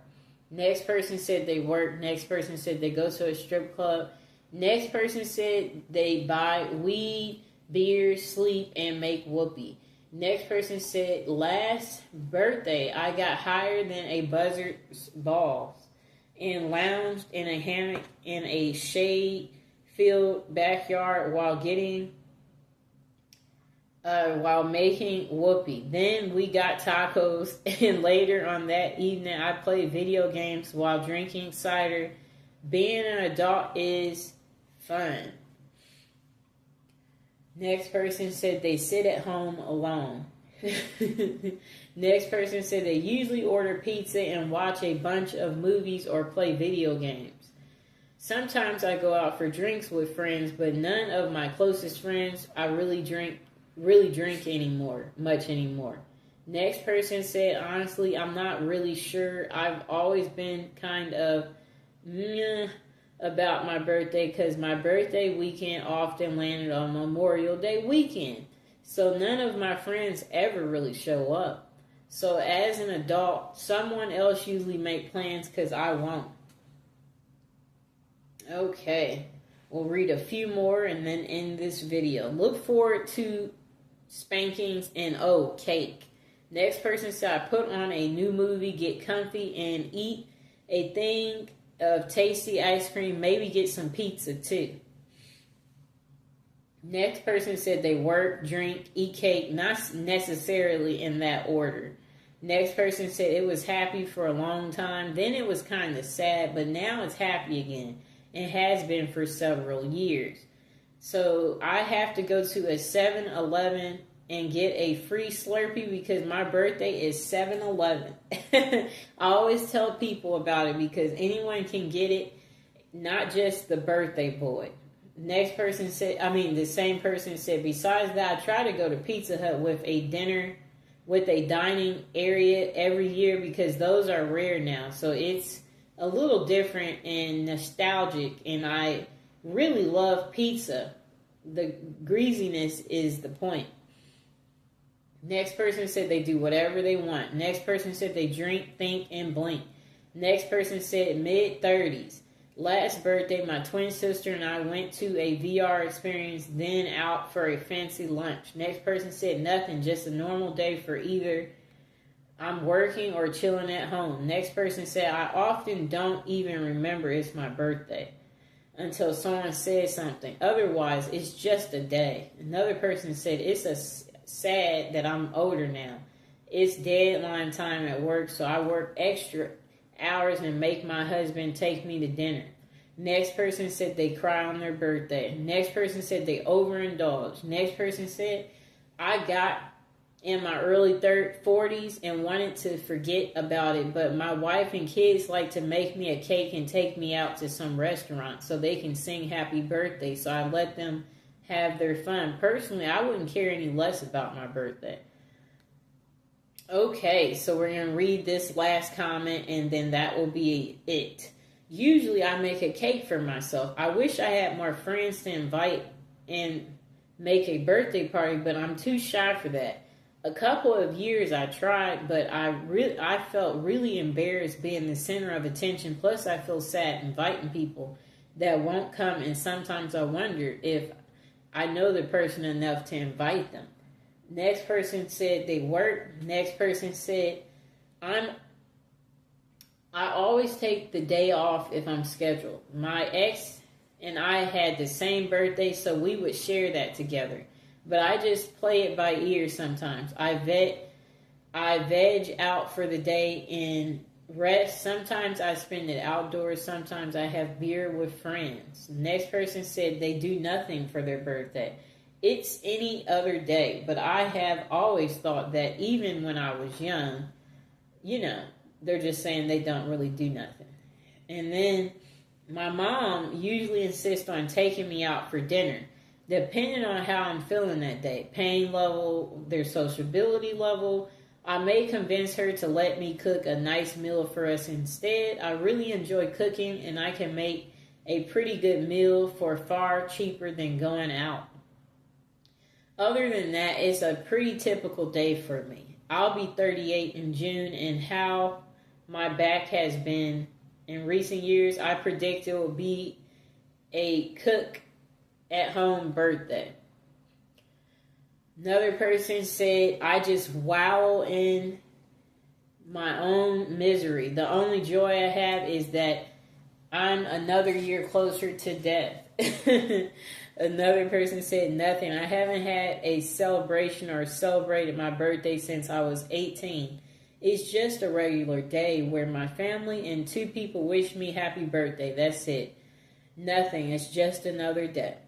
Next person said they work. Next person said they go to a strip club. Next person said they buy weed, beer, sleep, and make whoopee. Next person said, last birthday I got higher than a buzzard's balls and lounged in a hammock in a shade-filled backyard while making whoopee. Then we got tacos, and later on that evening I played video games while drinking cider. Being an adult is fun. Next person said they sit at home alone. Next person said they usually order pizza and watch a bunch of movies or play video games. Sometimes I go out for drinks with friends, but none of my closest friends I really drink much anymore. Next person said, honestly, I'm not really sure. I've always been kind of meh about my birthday because my birthday weekend often landed on Memorial Day weekend. So none of my friends ever really show up. So as an adult, someone else usually make plans because I won't. Okay, we'll read a few more and then end this video. Look forward to spankings and cake. Next person said, I put on a new movie, get comfy, and eat a thing of tasty ice cream, maybe get some pizza too. Next person said they work, drink, eat cake, not necessarily in that order. Next person said it was happy for a long time, then it was kind of sad, but now it's happy again. It has been for several years. So I have to go to a 7-Eleven and get a free Slurpee because my birthday is 7-Eleven. I always tell people about it because anyone can get it, not just the birthday boy. Next person said, the same person said, besides that, I try to go to Pizza Hut with a dinner with a dining area every year because those are rare now. So it's a little different and nostalgic, and I really love pizza. The greasiness is the point. Next person said they do whatever they want. Next person said they drink, think, and blink. Next person said mid-30s. Last birthday, my twin sister and I went to a VR experience, then out for a fancy lunch. Next person said nothing, just a normal day for either I'm working or chilling at home. Next person said, I often don't even remember it's my birthday until someone says something. Otherwise, it's just a day. Another person said, sad that I'm older now. It's deadline time at work, so I work extra hours and make my husband take me to dinner. Next person said they cry on their birthday. Next person said they overindulge. Next person said, I got in my early 40s and wanted to forget about it, but my wife and kids like to make me a cake and take me out to some restaurant so they can sing happy birthday, so I let them have their fun. Personally, I wouldn't care any less about my birthday. Okay, so we're going to read this last comment and then that will be it. Usually I make a cake for myself. I wish I had more friends to invite and make a birthday party, but I'm too shy for that. A couple of years I tried, but I felt really embarrassed being the center of attention. Plus I feel sad inviting people that won't come, and sometimes I wonder if I know the person enough to invite them. Next person said they work. Next person said, I always take the day off if I'm scheduled. My ex and I had the same birthday, so we would share that together. But I just play it by ear sometimes. I veg out for the day and rest. Sometimes I spend it outdoors. Sometimes I have beer with friends. Next person said they do nothing for their birthday. It's any other day, but I have always thought that even when I was young, they're just saying they don't really do nothing. And then my mom usually insists on taking me out for dinner, depending on how I'm feeling that day, pain level, their sociability level. I may convince her to let me cook a nice meal for us instead. I really enjoy cooking, and I can make a pretty good meal for far cheaper than going out. Other than that, it's a pretty typical day for me. I'll be 38 in June, and how my back has been in recent years, I predict it will be a cook-at-home birthday. Another person said, I just wallow in my own misery. The only joy I have is that I'm another year closer to death. Another person said nothing. I haven't had a celebration or celebrated my birthday since I was 18. It's just a regular day where my family and 2 people wish me happy birthday. That's it. Nothing. It's just another day.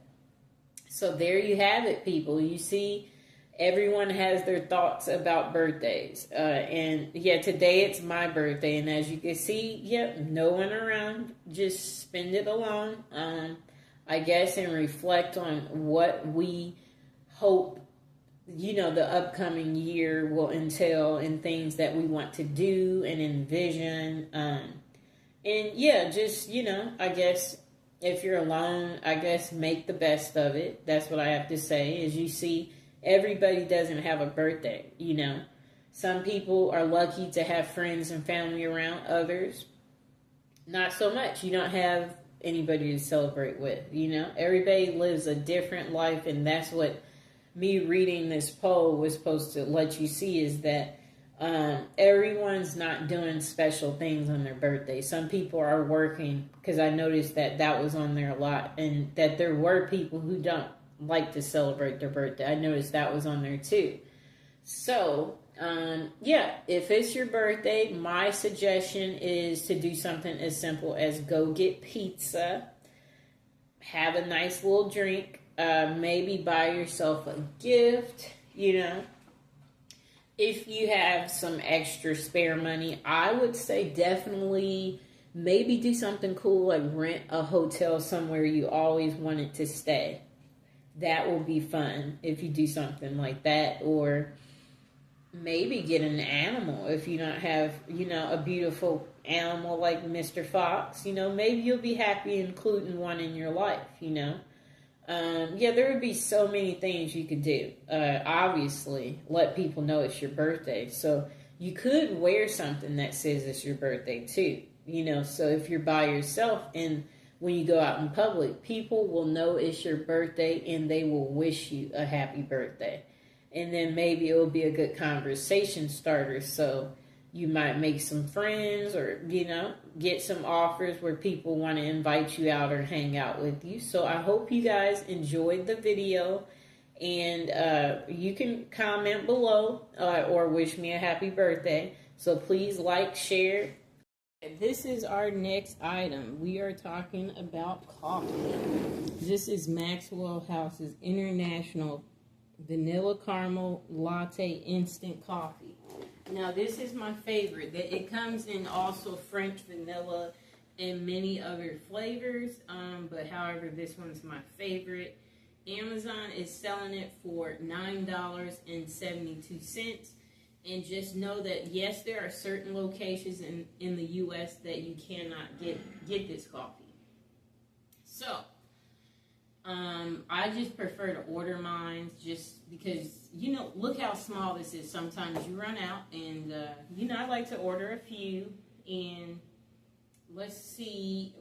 So there you have it, people. You see, everyone has their thoughts about birthdays. And yeah, today it's my birthday. And as you can see, no one around. Just spend it alone. I guess, and reflect on what we hope, the upcoming year will entail, and things that we want to do and envision. And yeah, just, I guess if you're alone, I guess make the best of it. That's what I have to say. As you see, everybody doesn't have a birthday, Some people are lucky to have friends and family around. Others, not so much. You don't have anybody to celebrate with, Everybody lives a different life, and that's what me reading this poll was supposed to let you see, is that everyone's not doing special things on their birthday. Some people are working, because I noticed that was on there a lot, and that there were people who don't like to celebrate their birthday. I noticed that was on there too. So if it's your birthday, my suggestion is to do something as simple as go get pizza, have a nice little drink, maybe buy yourself a gift, If you have some extra spare money, I would say definitely maybe do something cool, like rent a hotel somewhere you always wanted to stay. That will be fun if you do something like that. Or maybe get an animal if you don't have, a beautiful animal like Mr. Fox. Maybe you'll be happy including one in your life. Yeah, there would be so many things you could do. Obviously, let people know it's your birthday. So you could wear something that says it's your birthday too. So if you're by yourself and when you go out in public, people will know it's your birthday and they will wish you a happy birthday. And then maybe it will be a good conversation starter. So you might make some friends or, get some offers where people want to invite you out or hang out with you. So I hope you guys enjoyed the video. And you can comment below or wish me a happy birthday. So please like, share. This is our next item. We are talking about coffee. This is Maxwell House's International Vanilla Caramel Latte Instant Coffee. Now, this is my favorite. It comes in also French vanilla and many other flavors. But however, this one's my favorite. Amazon is selling it for $9.72. And just know that, yes, there are certain locations in the U.S. that you cannot get this coffee. So, I just prefer to order mine just because, look how small this is. Sometimes you run out and, I like to order a few. And let's see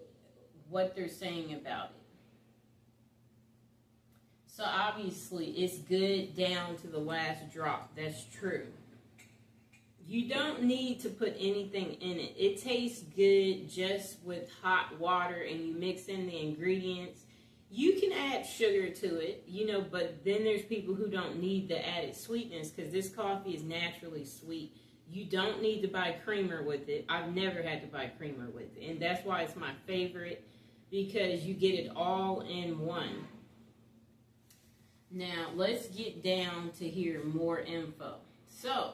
what they're saying about it. So, obviously, it's good down to the last drop. That's true. You don't need to put anything in it. It tastes good just with hot water and you mix in the ingredients. You can add sugar to it, but then there's people who don't need the added sweetness because this coffee is naturally sweet. You don't need to buy creamer with it. I've never had to buy creamer with it. And that's why it's my favorite because you get it all in one. Now, let's get down to hear more info. So,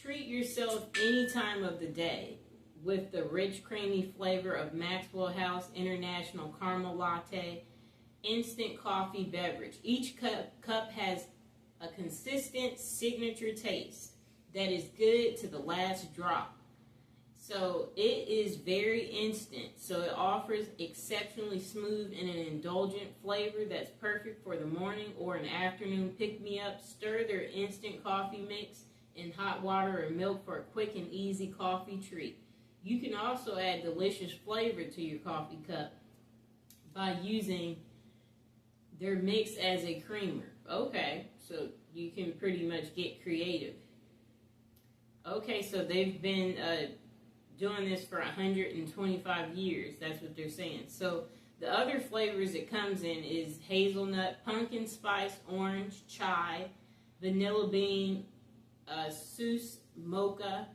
treat yourself any time of the day with the rich, creamy flavor of Maxwell House International Caramel Latte Instant Coffee Beverage. Each cup has a consistent signature taste that is good to the last drop. So it is very instant. So it offers exceptionally smooth and an indulgent flavor that's perfect for the morning or an afternoon pick-me-up. Stir their instant coffee mix in hot water or milk for a quick and easy coffee treat. You can also add delicious flavor to your coffee cup by using their mix as a creamer. Okay, so you can pretty much get creative. Okay, so they've been doing this for 125 years. That's what they're saying. So the other flavors it comes in is hazelnut, pumpkin spice, orange, chai, vanilla bean, Seuss mocha,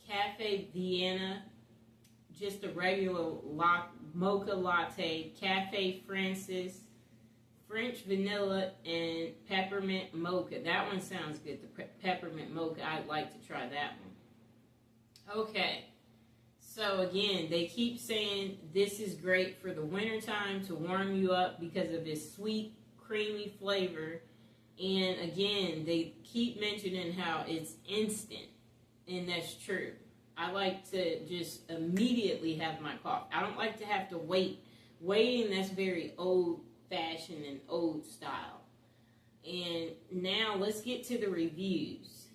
Cafe Vienna, just a regular mocha latte, Cafe Francis, French vanilla, and peppermint mocha. That one sounds good, the peppermint mocha. I'd like to try that one. Okay, so again, they keep saying this is great for the wintertime to warm you up because of its sweet, creamy flavor. And again, they keep mentioning how it's instant, and that's true. I like to just immediately have my coffee. I don't like to have to wait. Waiting, that's very old-fashioned and old style. And now let's get to the reviews.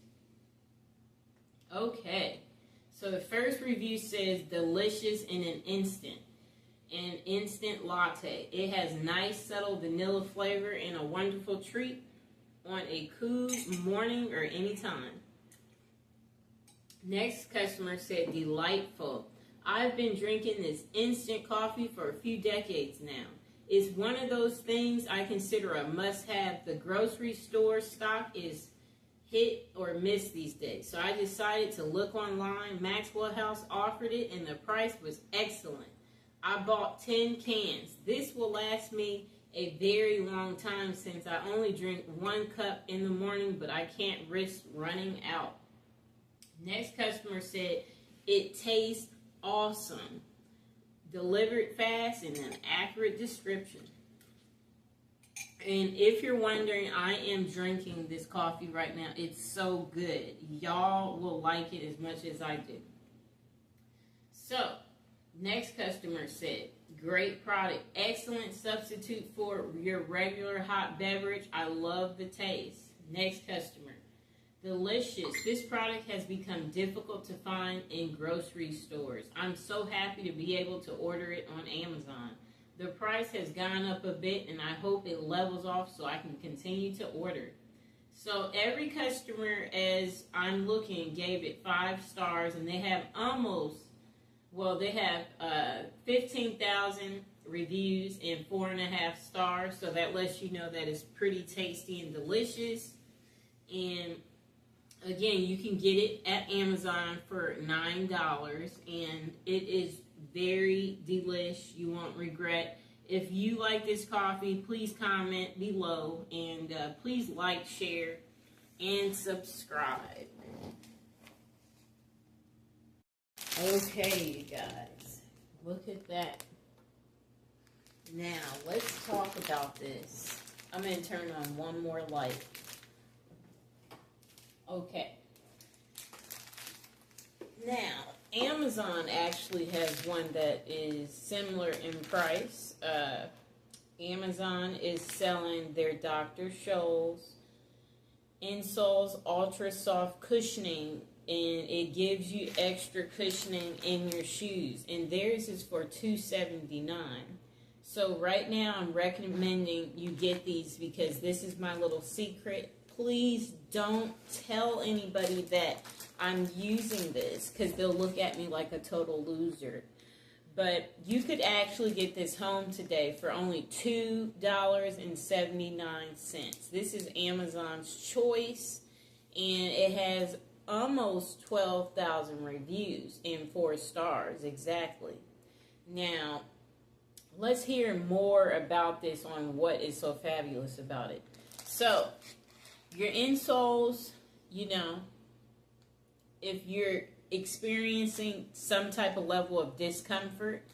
Okay, so the first review says delicious in an instant. An instant latte. It has nice, subtle vanilla flavor and a wonderful treat on a cool morning or any time. Next customer said delightful. I've been drinking this instant coffee for a few decades now. It's one of those things I consider a must-have. The grocery store stock is hit or miss these days. So I decided to look online. Maxwell House offered it and the price was excellent. I bought 10 cans. This will last me a very long time since I only drink 1 cup in the morning, but I can't risk running out. Next customer said, it tastes awesome. Delivered fast and an accurate description. And if you're wondering, I am drinking this coffee right now. It's so good. Y'all will like it as much as I do. So, next customer said, great product. Excellent substitute for your regular hot beverage. I love the taste. Next customer. Delicious. This product has become difficult to find in grocery stores. I'm so happy to be able to order it on Amazon. The price has gone up a bit and I hope it levels off so I can continue to order. So every customer, as I'm looking, gave it 5 stars, and they have they have 15,000 reviews and 4.5 stars. So that lets you know that it's pretty tasty and delicious. And again, you can get it at Amazon for $9, and it is very delish. You won't regret. If you like this coffee, please comment below, and please like, share, and subscribe. Okay, you guys, look at that. Now, let's talk about this. I'm going to turn on one more light. Okay. Now, Amazon actually has one that is similar in price. Amazon is selling their Dr. Scholl's Insoles Ultra Soft Cushioning, and it gives you extra cushioning in your shoes. And theirs is for $2.79. So right now I'm recommending you get these because this is my little secret. Please don't tell anybody that I'm using this because they'll look at me like a total loser. But you could actually get this home today for only $2.79. This is Amazon's choice, and it has almost 12,000 reviews and 4 stars exactly. Now, let's hear more about this on what is so fabulous about it. So, your insoles, if you're experiencing some type of level of discomfort,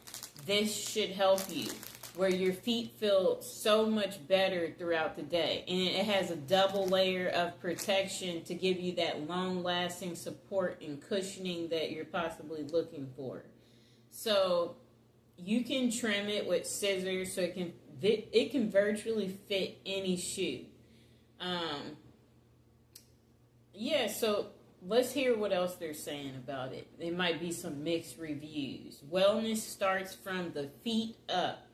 this should help you, where your feet feel so much better throughout the day. And it has a double layer of protection to give you that long-lasting support and cushioning that you're possibly looking for. So you can trim it with scissors so it can virtually fit any shoe. So let's hear what else they're saying about it. There might be some mixed reviews. Wellness starts from the feet up.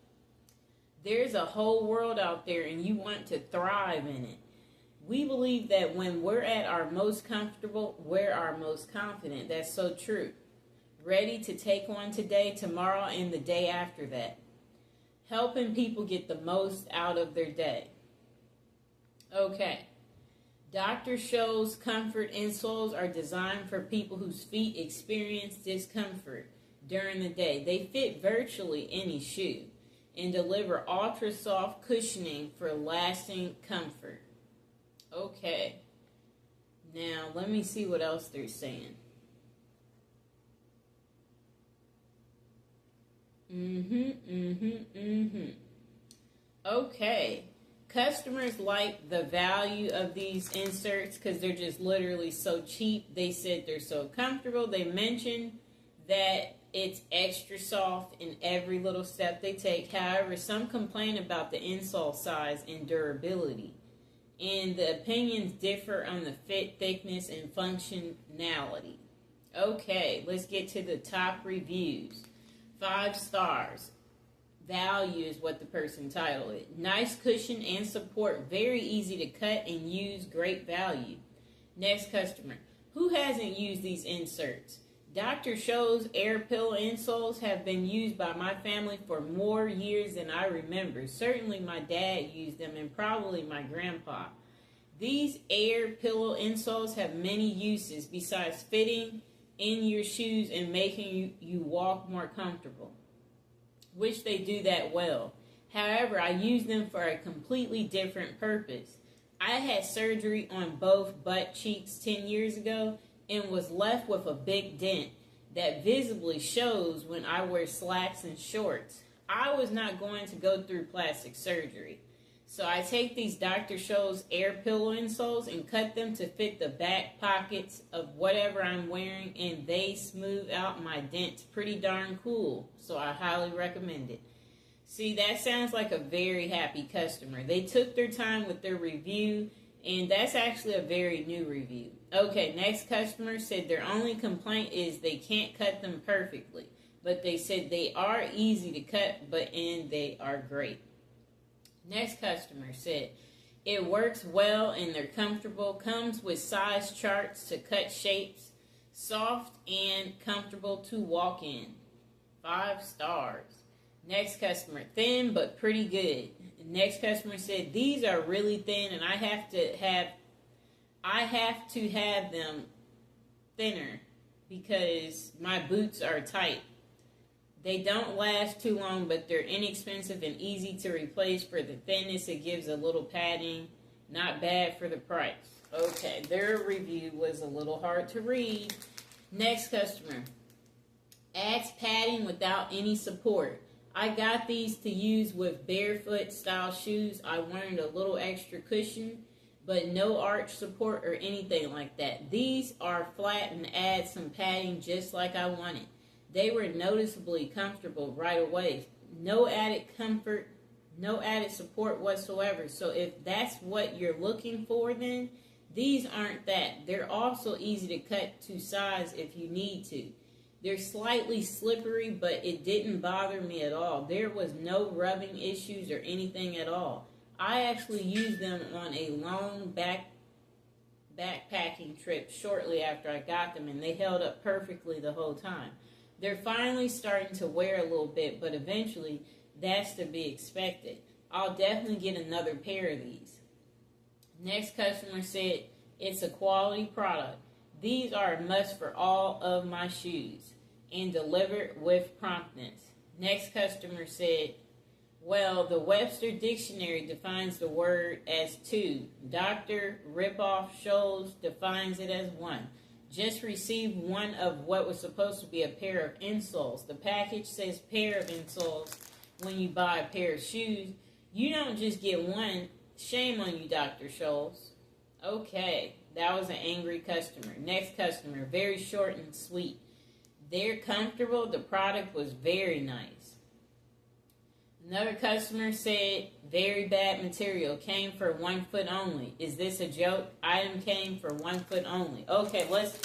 There's a whole world out there and you want to thrive in it. We believe that when we're at our most comfortable, we're our most confident. That's so true. Ready to take on today, tomorrow, and the day after that. Helping people get the most out of their day. Okay. Dr. Scholl's Comfort Insoles are designed for people whose feet experience discomfort during the day. They fit virtually any shoe and deliver ultra soft cushioning for lasting comfort. Okay. Now, let me see what else they're saying. Okay. Customers like the value of these inserts because they're just literally so cheap. They said they're so comfortable. They mentioned that it's extra soft in every little step they take. However, some complain about the insole size and durability. And the opinions differ on the fit, thickness, and functionality. Okay, let's get to the top reviews. 5 stars. Value is what the person titled it. Nice cushion and support. Very easy to cut and use. Great value. Next customer. Who hasn't used these inserts? Dr. Scholl's Air Pillow insoles have been used by my family for more years than I remember. Certainly my dad used them and probably my grandpa. These Air Pillow insoles have many uses besides fitting in your shoes and making you walk more comfortable, which they do that well. However, I use them for a completely different purpose. I had surgery on both butt cheeks 10 years ago and was left with a big dent that visibly shows when I wear slacks and shorts. I was not going to go through plastic surgery. So I take these Dr. Scholl's air pillow insoles and cut them to fit the back pockets of whatever I'm wearing, and they smooth out my dents pretty darn cool. So I highly recommend it. See, that sounds like a very happy customer. They took their time with their review, and that's actually a very new review. Okay, next customer said their only complaint is they can't cut them perfectly, but they said they are easy to cut, and they are great. Next customer said it works well and they're comfortable, comes with size charts to cut shapes, soft and comfortable to walk in. 5 stars. Next customer, thin but pretty good. Next customer said these are really thin and I have to have them thinner because my boots are tight. They don't last too long, but they're inexpensive and easy to replace. For the thinness, it gives a little padding. Not bad for the price. Okay, their review was a little hard to read. Next customer. Adds padding without any support. I got these to use with barefoot style shoes. I wanted a little extra cushion, but no arch support or anything like that. These are flat and add some padding just like I wanted. They were noticeably comfortable right away. No added comfort, no added support whatsoever. So if that's what you're looking for, then these aren't that. They're also easy to cut to size if you need to. They're slightly slippery, but it didn't bother me at all. There was no rubbing issues or anything at all. I actually used them on a long backpacking trip shortly after I got them, and they held up perfectly the whole time. They're finally starting to wear a little bit, but eventually that's to be expected. I'll definitely get another pair of these. Next customer said it's a quality product. These are a must for all of my shoes and delivered with promptness. Next customer said, well, the Webster Dictionary defines the word as 2. Dr. Ripoff Scholl's defines it as 1. Just received one of what was supposed to be a pair of insoles. The package says pair of insoles when you buy a pair of shoes. You don't just get one. Shame on you, Dr. Scholl's. Okay, that was an angry customer. Next customer, very short and sweet. They're comfortable. The product was very nice. Another customer said, very bad material, came for 1 foot only. Is this a joke? Item came for 1 foot only. Okay, let's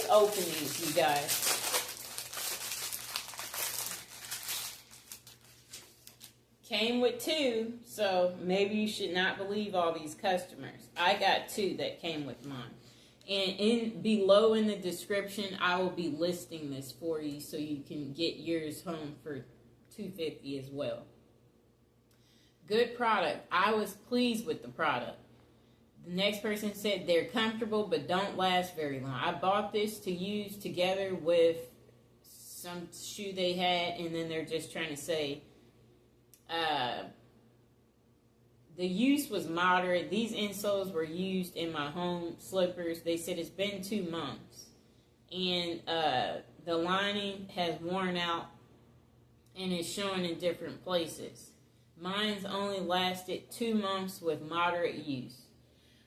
open these, you guys. Came with 2, so maybe you should not believe all these customers. I got 2 that came with mine. And below in the description, I will be listing this for you so you can get yours home for $250 as well. Good product. I was pleased with the product. The next person said they're comfortable but don't last very long. I bought this to use together with some shoe they had, and then they're just trying to say the use was moderate. These insoles were used in my home slippers. They said it's been 2 months, and the lining has worn out and is showing in different places. Mine's only lasted 2 months with moderate use.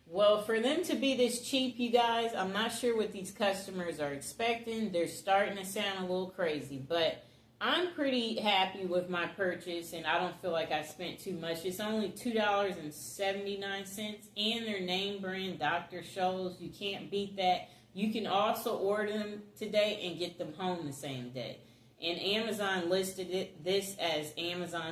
Well, for them to be this cheap, you guys, I'm not sure what these customers are expecting. They're starting to sound a little crazy, but I'm pretty happy with my purchase, and I don't feel like I spent too much. It's only $2.79, and their name brand, Dr. Scholl's. You can't beat that. You can also order them today and get them home the same day. And Amazon listed this as Amazon